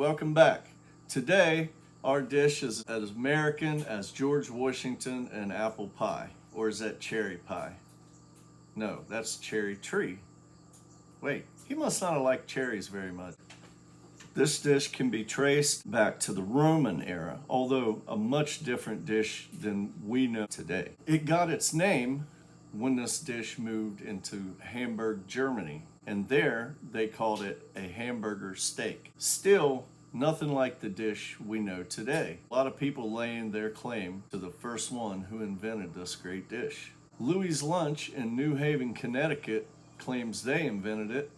welcome back. Today, our dish is as American as George Washington and apple pie. Or is that cherry pie? No, that's cherry tree. Wait, he must not have liked cherries very much. This dish can be traced back to the Roman era, although a much different dish than we know today. It got its name when this dish moved into Hamburg, Germany, and there they called it a hamburger steak. Still, nothing like the dish we know today. A lot of people laying their claim to the first one who invented this great dish. Louis' Lunch in New Haven, Connecticut claims they invented it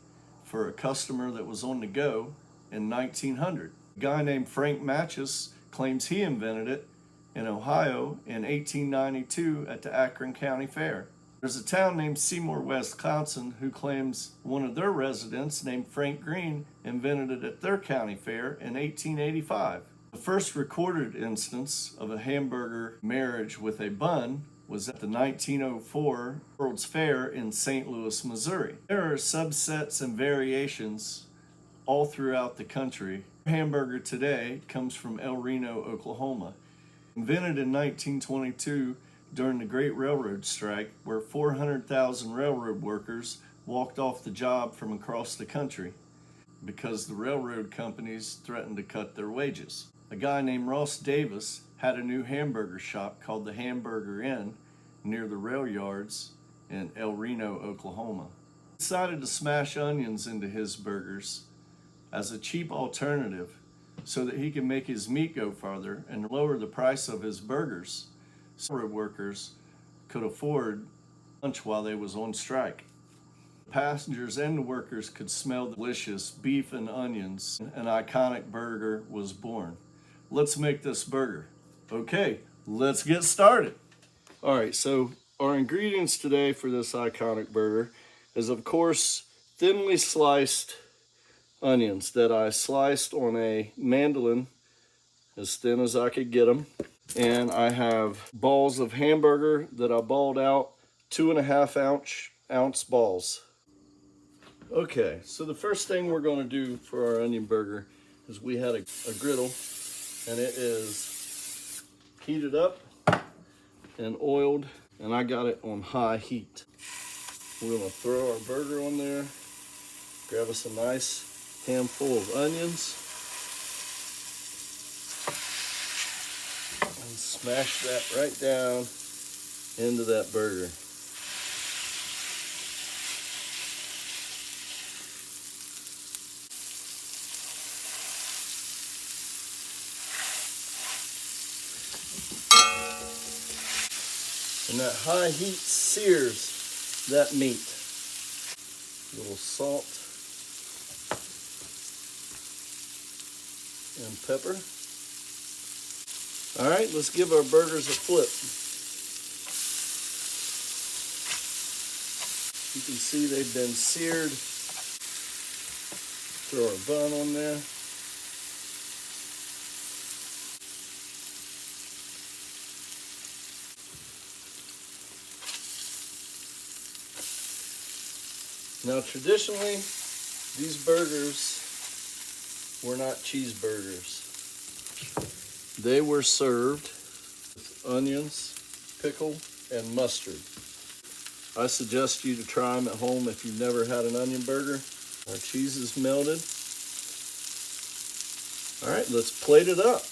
for a customer that was on the go in 1900. A guy named Frank Matches claims he invented it in Ohio in 1892 at the Akron County Fair. There's a town named Seymour, Wisconsin, who claims one of their residents named Frank Green invented it at their county fair in 1885. The first recorded instance of a hamburger marriage with a bun was at the 1904 World's Fair in St. Louis, Missouri. There are subsets and variations all throughout the country. Hamburger today comes from El Reno, Oklahoma. Invented in 1922 during the Great Railroad Strike, where 400,000 railroad workers walked off the job from across the country because the railroad companies threatened to cut their wages. A guy named Ross Davis had a new hamburger shop called the Hamburger Inn near the rail yards in El Reno, Oklahoma. He decided to smash onions into his burgers as a cheap alternative so that he could make his meat go farther and lower the price of his burgers so railroad workers could afford lunch while they was on strike. The passengers and the workers could smell the delicious beef and onions. An iconic burger was born. Let's make this burger. Okay, let's get started. All right, so our ingredients today for this iconic burger is, of course, thinly sliced onions that I sliced on a mandolin as thin as I could get them. And I have balls of hamburger that I balled out, 2.5 ounce balls. Okay, so the first thing we're going to do for our onion burger is we had a griddle, and it is heated up and oiled, and I got it on high heat. We're going to throw our burger on there, grab us a nice handful of onions, and smash that right down into that burger. And that high heat sears that meat. A little salt and pepper. All right, let's give our burgers a flip. You can see they've been seared. Throw our bun on there. Now, traditionally, these burgers were not cheeseburgers. They were served with onions, pickle, and mustard. I suggest you to try them at home if you've never had an onion burger. Our cheese is melted. All right, let's plate it up.